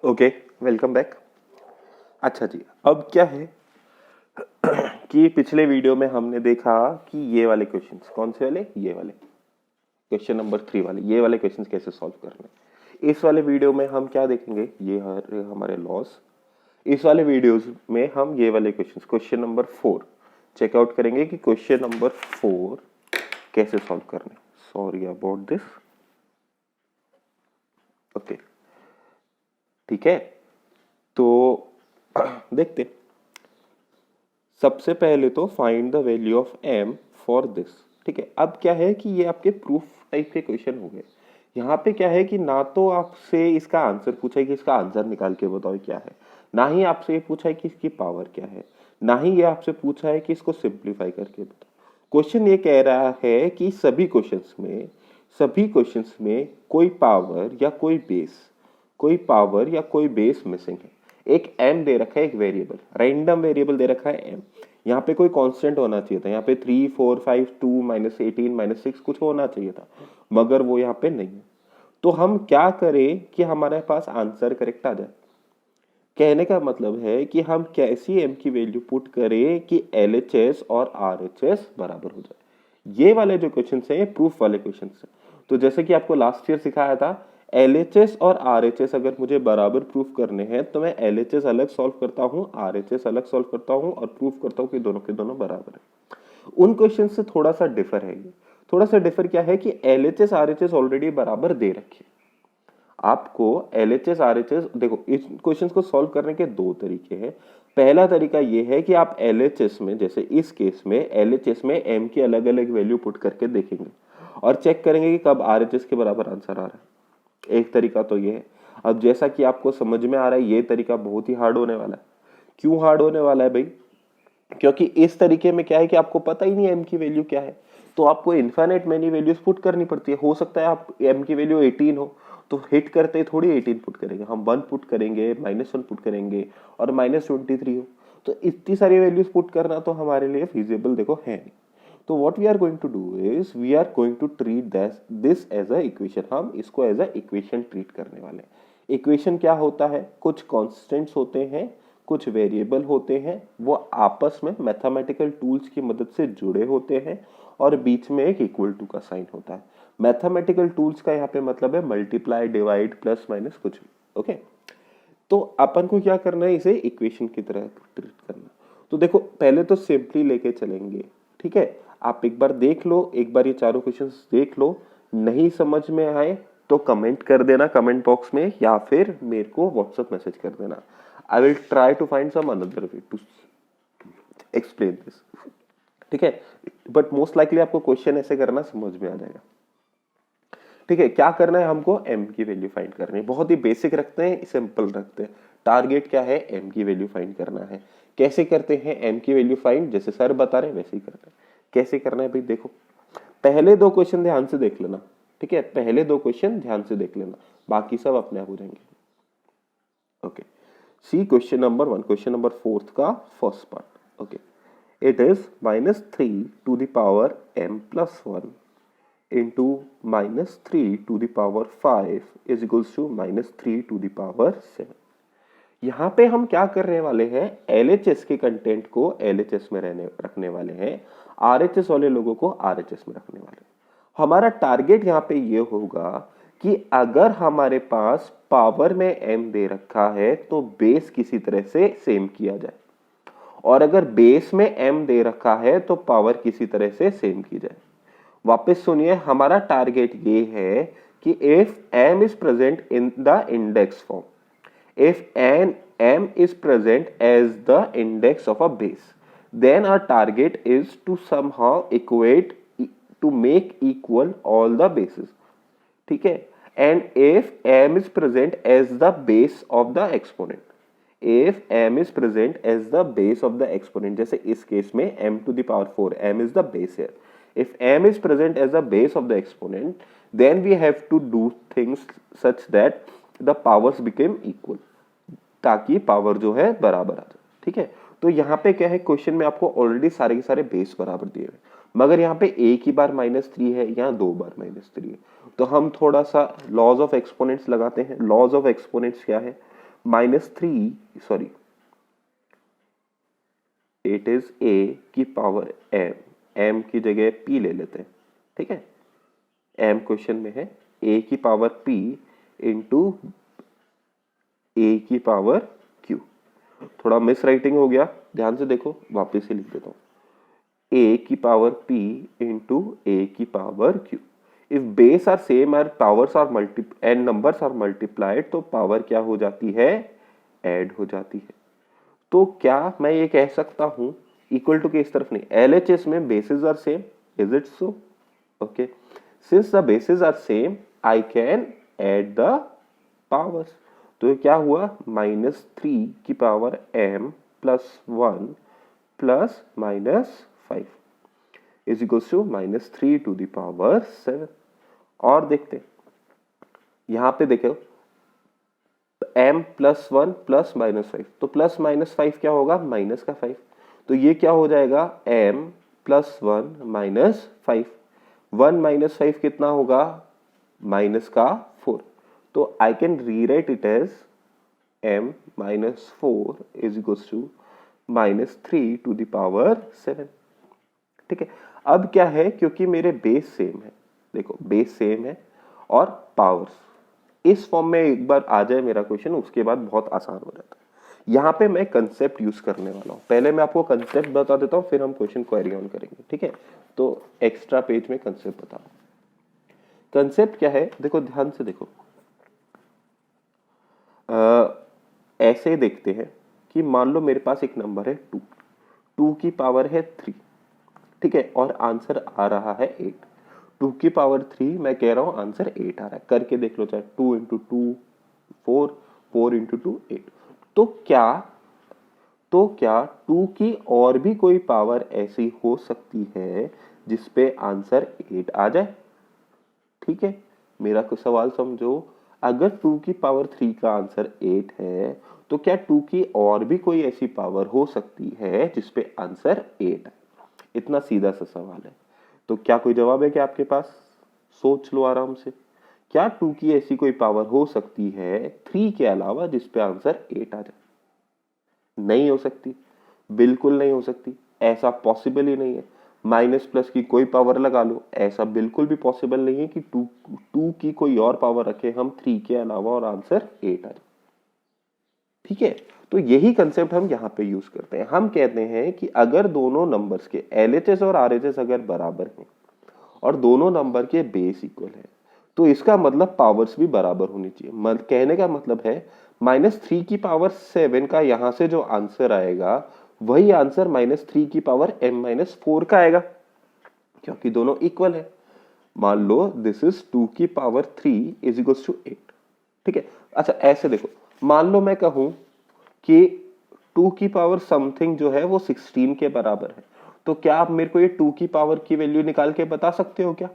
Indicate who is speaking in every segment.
Speaker 1: Okay, welcome back. अच्छा जी, अब क्या है कि पिछले वीडियो में हमने देखा कि ये वाले क्वेश्चंस, कौन से वाले, ये वाले क्वेश्चन नंबर 3 वाले, ये वाले क्वेश्चंस कैसे सॉल्व करने। इस वाले वीडियो में हम क्या देखेंगे, ये हमारे लॉस। इस वाले वीडियोस में हम ये वाले क्वेश्चंस, क्वेश्चन नंबर 4 चेकआउट करेंगे कि क्वेश्चन नंबर 4 कैसे सॉल्व करने। Sorry about this. ओके, ठीक है, तो देखते। सबसे पहले तो find the value of m for this. ठीक है, अब क्या है कि ये आपके प्रूफ टाइप के क्वेश्चन हो गए। यहाँ पे क्या है कि ना तो आपसे इसका आंसर पूछा है कि इसका आंसर निकाल के बताओ क्या है, ना ही आपसे ये पूछा है कि इसकी पावर क्या है, ना ही ये आपसे पूछा है कि इसको सिंप्लीफाई करके बताओ। क्वेश्चन ये कह रहा है कि सभी क्वेश्चंस में कोई पावर या कोई बेस मिसिंग है। एक m दे रखा है, एक वेरिएबल, रैंडम वेरिएबल दे रखा है m। यहाँ पे कोई कांस्टेंट होना चाहिए था, यहाँ पे 3 4 5 2 -18 -6 कुछ होना चाहिए था, मगर वो यहाँ पे नहीं है। तो हम क्या करें कि हमारे पास आंसर करेक्ट आ जाए। कहने का मतलब है कि हम कैसी m की वैल्यू पुट करें कि LHS और RHS बराबर हो जाए। ये वाले जो क्वेश्चन है ये प्रूफ वाले क्वेश्चन है। तो जैसे कि आपको लास्ट ईयर सिखाया था, LHS और RHS अगर मुझे बराबर प्रूफ करने हैं तो मैं LHS अलग सॉल्व करता हूँ, RHS अलग सॉल्व करता हूँ और प्रूफ करता हूँ कि दोनों के दोनों बराबर है। उन क्वेश्चन से थोड़ा सा डिफर है ये। थोड़ा सा डिफर क्या है कि LHS RHS ऑलरेडी बराबर दे रखे। आपको LHS RHS देखो, इस क्वेश्चन को सॉल्व करने के दो तरीके हैं। पहला तरीका ये है कि आप LHS में, जैसे इस केस में LHS में m की अलग अलग वैल्यू पुट करके देखेंगे और चेक करेंगे कि कब RHS के बराबर आंसर आ रहा है। एक तरीका तो ये है। अब जैसा कि आपको समझ में आ रहा है, ये तरीका बहुत ही हार्ड होने वाला है। क्यों हार्ड होने वाला है भाई? क्योंकि इस तरीके में क्या है कि आपको पता ही नहीं m की वैल्यू क्या है, तो आपको इनफाइनाइट मेनी वैल्यूज पुट करनी पड़ती है। हो सकता है आप m की वैल्यू 18 हो, तो हिट करते ही थोड़ी 18 पुट करेंगे, हम 1 पुट करेंगे, -1 पुट करेंगे और -23 हो। तो इतनी सारी वैल्यूज पुट करना तो हमारे लिए फिजिबल देखो है नहीं। तो what we are going to do is we are going to treat this as a equation. हम इसको एज अ इक्वेशन ट्रीट करने वाले हैं। इक्वेशन क्या होता है? कुछ कॉन्स्टेंट्स होते हैं, कुछ वेरिएबल होते हैं, वो आपस में मैथमेटिकल टूल्स की मदद से जुड़े होते हैं और बीच में एक इक्वल टू का साइन होता है। मैथमेटिकल टूल्स का यहाँ पे मतलब है मल्टीप्लाई, डिवाइड, प्लस माइनस कुछ भी। ओके, तो अपन को क्या करना है, इसे इक्वेशन की तरह ट्रीट करना। तो देखो, पहले तो सिंपली लेके चलेंगे। ठीक है, आप एक बार देख लो, एक बार ये चारों क्वेश्चंस देख लो। नहीं समझ में आए तो कमेंट कर देना कमेंट बॉक्स में, या फिर मेरे को व्हाट्सएप मैसेज कर देना। I will try to find some another way to explain this. ठीक है, बट मोस्ट लाइकली आपको क्वेश्चन ऐसे करना समझ में आ जाएगा। ठीक है, क्या करना है हमको? m की वैल्यू फाइंड करनी है। बहुत ही बेसिक रखते हैं, सिंपल रखते हैं। टारगेट क्या है? m की वैल्यू फाइंड करना है। कैसे करते हैं m की वैल्यू फाइंड? जैसे सर बता रहे हैं वैसे ही करते हैं। कैसे करना है भाई? देखो, पहले दो क्वेश्चन ध्यान से देख लेना। ठीक है, पहले दो क्वेश्चन ध्यान से देख लेना, बाकी सब अपने आप हो जाएंगे। Okay, see question number 1, question number 4 का first part. Okay, it is -3 to the power m plus 1 into -3 to the power 5 is equals to -3 to the power 7। यहाँ पे हम क्या करने वाले हैं? LHS के कंटेंट को LHS में रखने वाले हैं, RHS वाले लोगों को RHS में रखने वाले हैं। हमारा टारगेट यहाँ पे ये होगा कि अगर हमारे पास पावर में m दे रखा है तो बेस किसी तरह से सेम किया जाए, और अगर बेस में m दे रखा है तो पावर किसी तरह से सेम की जाए। वापस सुनिए, हमारा टारगेट ये है कि if m is present in the index form, if m is present as the index of a base, then our target is to somehow equate to make equal all the bases। ठीक है, and if m is present as the base of the exponent, if m is present as the base of the exponent, जैसे इस case में m to the power 4, m is the base here, if m is present as the base of the exponent, then we have to do things such that the powers become equal, ताकि power जो है बराबर आ जाए। ठीक है, तो यहाँ पे क्या है, क्वेश्चन में आपको ऑलरेडी सारे के सारे बेस बराबर दिए हुए, मगर यहाँ पे एक ही बार -3 है, यहाँ 2 बार -3 है। तो हम थोड़ा सा लॉज ऑफ एक्सपोनेंट्स लगाते हैं। लॉज ऑफ एक्सपोनेंट्स क्या है? सॉरी इट इज ए की पावर एम की जगह पी ले लेते हैं, ठीक है। एम क्वेश्चन में है ए की पावर पी इंटू ए की पावर क्यू। थोड़ा मिस राइटिंग हो गया, ध्यान से देखो, वापस से लिख देता हूं। ए की पावर पी इंटू ए की power Q. If base are same और powers are and numbers are multiplied, तो पावर क्या हो जाती है, ऐड हो जाती है। तो क्या मैं ये कह सकता हूं, इक्वल टू के इस तरफ नहीं, एलएचएस में basis are same, is it so? Okay, since the basis are same I can add the powers. तो ये क्या हुआ, -3 की power m plus 1 plus -5 is equals to -3 to the power 7। और देखते हैं, यहां पे देखो m प्लस 1 प्लस -5, तो प्लस -5 क्या होगा, माइनस का 5। तो ये क्या हो जाएगा, m प्लस 1 माइनस 5। 1 माइनस 5 कितना होगा, माइनस का 4। तो I can rewrite it as m minus 4 is equals to -3 to the power 7, ठीक है। अब क्या है, क्योंकि मेरे बेस सेम है, देखो बेस सेम है और पावर्स इस फॉर्म में एक बार आ जाए मेरा क्वेश्चन, उसके बाद बहुत आसान हो जाता है। यहां पे मैं कंसेप्ट यूज करने वाला हूं, पहले मैं आपको कंसेप्ट बता देता हूं, फिर हम क्वेश्चन क्वेरी ऑन करेंगे, ठीक है। तो एक्स्ट्रा पेज में कंसेप्ट बता, कंसेप्ट क्या है, देखो ध्यान से देखो। ऐसे देखते हैं कि मान लो मेरे पास एक नंबर है 2 की पावर है 3, ठीक है, और आंसर आ रहा है 8। 2 की पावर 3, मैं कह रहा हूं आंसर 8 आ रहा है, करके देख लो, चाहे 2 इंटू 2 4, 4 इंटू 2 8। तो क्या 2 की और भी कोई पावर ऐसी हो सकती है जिसपे आंसर 8 आ जाए, ठीक है। मेरा सवाल समझो, अगर 2 की पावर 3 का आंसर 8 है, तो क्या 2 की और भी कोई ऐसी पावर हो सकती है जिसपे आंसर 8 है? इतना सीधा सा सवाल है। तो क्या कोई जवाब है क्या आपके पास? सोच लो आराम से। क्या 2 की ऐसी कोई पावर हो सकती है 3 के अलावा जिसपे आंसर 8 आ जाए? नहीं हो सकती, बिल्कुल नहीं हो सकती, ऐसा पॉसिबल ही नहीं है। माइनस प्लस की कोई पावर लगा लो, ऐसा बिल्कुल भी पॉसिबल नहीं है कि 2 की कोई और पावर रखे हम 3 के अलावा और आंसर 8 आ जाए, ठीक है। तो यही कंसेप्ट हम यहां पे यूज करते हैं। हम कहते हैं कि अगर दोनों नंबर्स के एलएचएस और आरएचएस अगर बराबर हैं और दोनों नंबर के बेस इक्वल है, तो इसका मतलब पावर्स भी बराबर होनी चाहिए। कहने का मतलब है -3 की पावर 7 का यहां से जो आंसर आएगा, वही आंसर -3 की पावर m-4 का आएगा, क्योंकि दोनों इक्वल है। मान लो दिस इज 2 की पावर 3 इज इक्वल टू 8, ठीक है। अच्छा ऐसे देखो, मान लो मैं कहूं कि 2 की पावर समथिंग जो है वो 16 के बराबर है, तो क्या आप मेरे को ये 2 की पावर की वैल्यू निकाल के बता सकते हो क्या?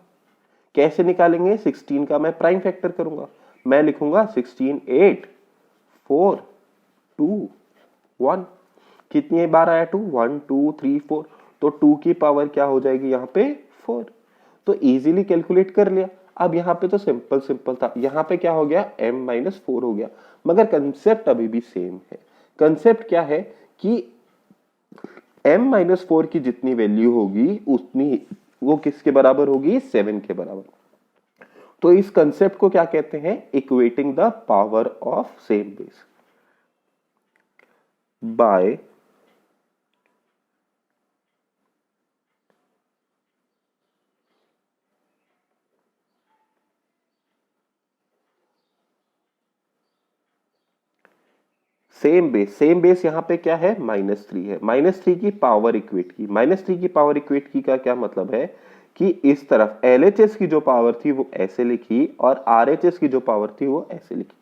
Speaker 1: कैसे निकालेंगे? 16 का मैं प्राइम फैक्टर करूंगा, मैं लिखूंगा 16 8 4 2 1। कितनी बार आया 2? 1 2 3 4, तो 2 की पावर क्या हो जाएगी यहाँ पे 4। तो इजीली कैलकुलेट कर लिया। अब यहाँ पे तो सिंपल सिंपल था, यहाँ पे क्या हो गया, m-4 हो गया, मगर कंसेप्ट अभी भी सेम है। कंसेप्ट क्या है कि m-4 की जितनी वैल्यू होगी उतनी वो किसके बराबर होगी, 7 के बराबर। तो इस कंसेप्ट को क्या कहते हैं, equating the power of same base by same base. Same base यहाँ पे क्या है, -3 है, -3 की पावर इक्वेट की। -3 की पावर इक्वेट की का क्या मतलब है कि इस तरफ एलएचएस की जो पावर थी वो ऐसे लिखी और आरएचएस की जो पावर थी वो ऐसे लिखी।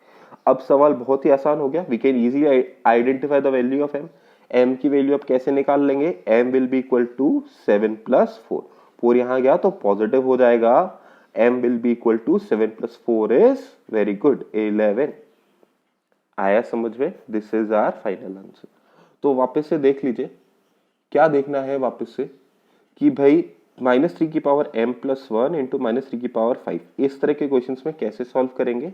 Speaker 1: अब सवाल बहुत ही आसान हो गया, we can easily identify the value of M. M की वैल्यू आप कैसे निकाल लेंगे, M will be equal to 7 plus 4। 4 यहां गया तो पॉजिटिव हो जाएगा, M will be equal to 7 plus 4 is very good 11। आया समझ में? This is our final answer. तो वापस से देख लीजिए, क्या देखना है वापस से कि भाई -3 की पावर m प्लस 1 इंटू -3 की पावर 5। इस तरह के क्वेश्चंस में कैसे सॉल्व करेंगे?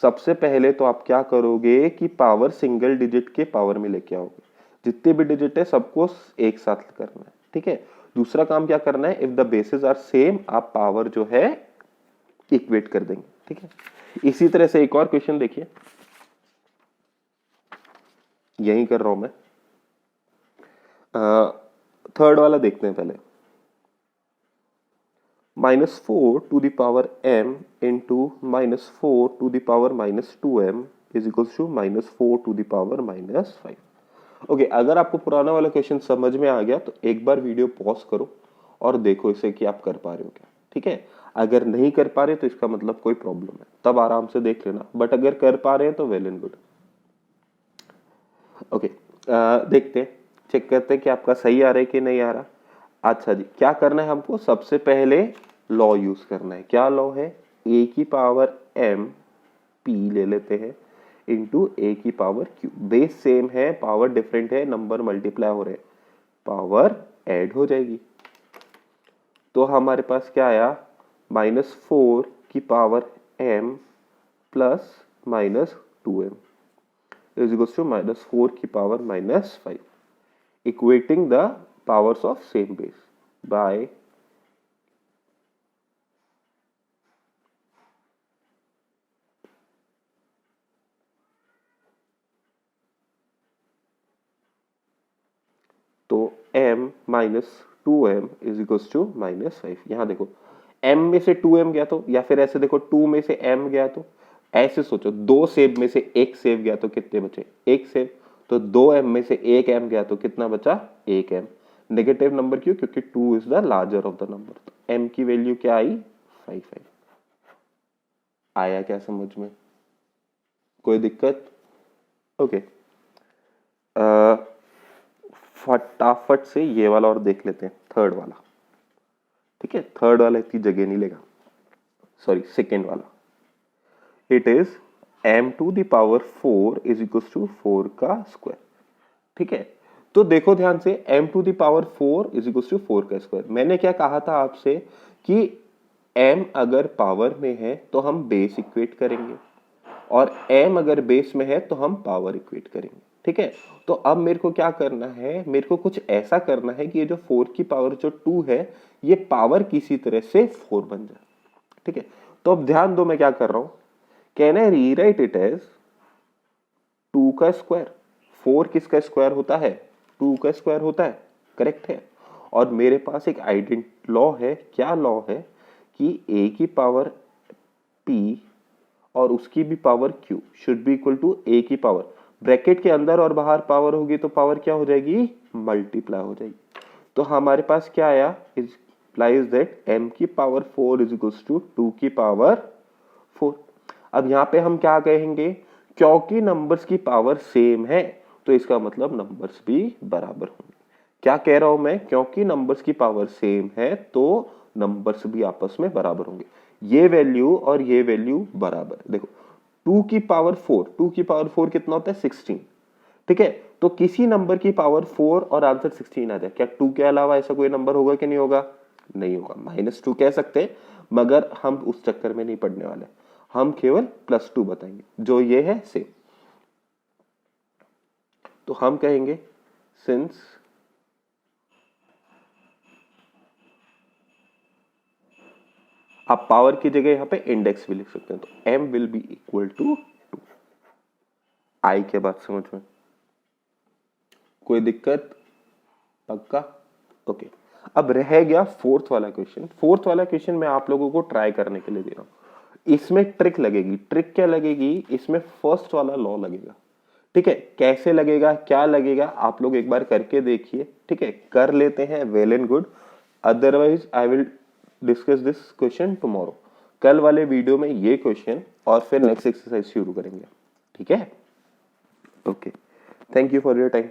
Speaker 1: सबसे पहले तो आप क्या करोगे कि पावर सिंगल डिजिट के पावर में लेके आओगे, जितने भी डिजिट है सबको एक साथ करना है, ठीक है। दूसरा काम क्या करना है, if the basis are same, आप पावर जो है इक्वेट कर देंगे, ठीक है। इसी तरह से एक और क्वेश्चन देखिए, यही कर रहा हूं मैं। थर्ड वाला देखते हैं पहले। -4 to the power m into -4 to the power -2m is equals to -4 to the power -5। Okay, अगर आपको पुराना वाला क्वेश्चन समझ में आ गया तो एक बार वीडियो पॉज करो और देखो इसे कि आप कर पा रहे हो क्या, ठीक है। अगर नहीं कर पा रहे तो इसका मतलब कोई प्रॉब्लम है, तब आराम से देख लेना, बट अगर कर पा रहे हैं तो वेल एंड गुड। ओके, देखते हैं, चेक करते हैं कि आपका सही आ रहा है कि नहीं आ रहा। अच्छा जी, क्या करना है हमको? सबसे पहले लॉ यूज करना है। क्या लॉ है? a की पावर m p ले लेते हैं इंटू ए की पावर q। बेस सेम है, पावर डिफरेंट है, नंबर मल्टीप्लाई हो रहे हैं, पावर ऐड हो जाएगी। तो हमारे पास क्या आया? -4 की power m plus -2m is equals to -4 की power -5, equating the powers of same base by तो m -2m is equals to -5। यहां देखो m में से 2m गया तो, या फिर ऐसे देखो 2 में से m गया तो, ऐसे सोचो 2 सेव में से 1 सेव गया तो कितने बचे? 1 सेव। तो 2m में से 1m गया तो कितना बचा? 1m। नेगेटिव नंबर क्यों? क्योंकि 2 is the larger of the number. तो m की वैल्यू क्या आई? 5। आया क्या समझ में? कोई दिक्कत? ओके, फटाफट से ये वाला और देख लेते हैं, थर्ड वाला, ठीक है। थर्ड वाला इतनी जगह नहीं लेगा, सॉरी सेकेंड वाला। It is m to the power 4 is equal to 4 का स्क्वायर, ठीक है। तो देखो ध्यान से, m to the power 4 is equal to 4 का स्क्वायर। मैंने क्या कहा था आपसे कि m अगर पावर में है तो हम बेस इक्वेट करेंगे, और m अगर बेस में है तो हम पावर इक्वेट करेंगे, ठीक है। तो अब मेरे को क्या करना है? मेरे को कुछ ऐसा करना है कि ये जो 4 की पावर जो 2 है, ये पावर किसी तरह से 4 बन जाए, ठीक है। तो अब ध्यान दो मैं क्या कर रहा हूं, can I rewrite it as 2 का स्क्वायर। 4 किसका स्क्वायर होता है? 2 का स्क्वायर होता है, करेक्ट है। और मेरे पास एक आइडेंटिटी लॉ है। क्या लॉ है? कि a की पावर p और उसकी भी power q should be equal to a की पावर, ब्रैकेट के अंदर और बाहर पावर होगी तो पावर क्या हो जाएगी? मल्टीप्लाई हो जाएगी। तो हमारे पास क्या आया? implies that m की पावर 4 इज इक्वल टू 2 की पावर 4। अब यहाँ पे हम क्या कहेंगे? क्योंकि नंबर्स की पावर सेम है तो इसका मतलब नंबर्स भी बराबर होंगे। क्या कह रहा हूं मैं? क्योंकि नंबर्स की पावर सेम है तो नंबर्स भी आपस में बराबर होंगे। ये वैल्यू और ये वैल्यू बराबर। देखो 2 की पावर 4, 2 की पावर 4 कितना होता है? 16, ठीक है। तो किसी नंबर की पावर 4 और आंसर 16 आ जाए, क्या 2 के अलावा ऐसा कोई नंबर होगा कि नहीं होगा? नहीं होगा। -2 कह सकते हैं, मगर हम उस चक्कर में नहीं पड़ने वाले, हम केवल +2 बताएंगे, जो ये है सेम। तो हम कहेंगे सिंस आप पावर की जगह यहां पे इंडेक्स भी लिख सकते हैं, तो m will be equal to 2। आई के बाद समझ में? कोई दिक्कत? पक्का? ओके, अब रह गया फोर्थ वाला क्वेश्चन। फोर्थ वाला क्वेश्चन मैं आप लोगों को ट्राई करने के लिए दे रहा हूं। इसमें ट्रिक लगेगी। ट्रिक क्या लगेगी? इसमें फर्स्ट वाला लॉ लगेगा, ठीक है। कैसे लगेगा, क्या लगेगा, आप लोग एक बार करके देखिए, ठीक है। कर लेते हैं, well and good. Otherwise I will discuss this question tomorrow. कल वाले वीडियो में ये क्वेश्चन और फिर नेक्स्ट एक्सरसाइज शुरू करेंगे, ठीक है। Okay, thank you for your time.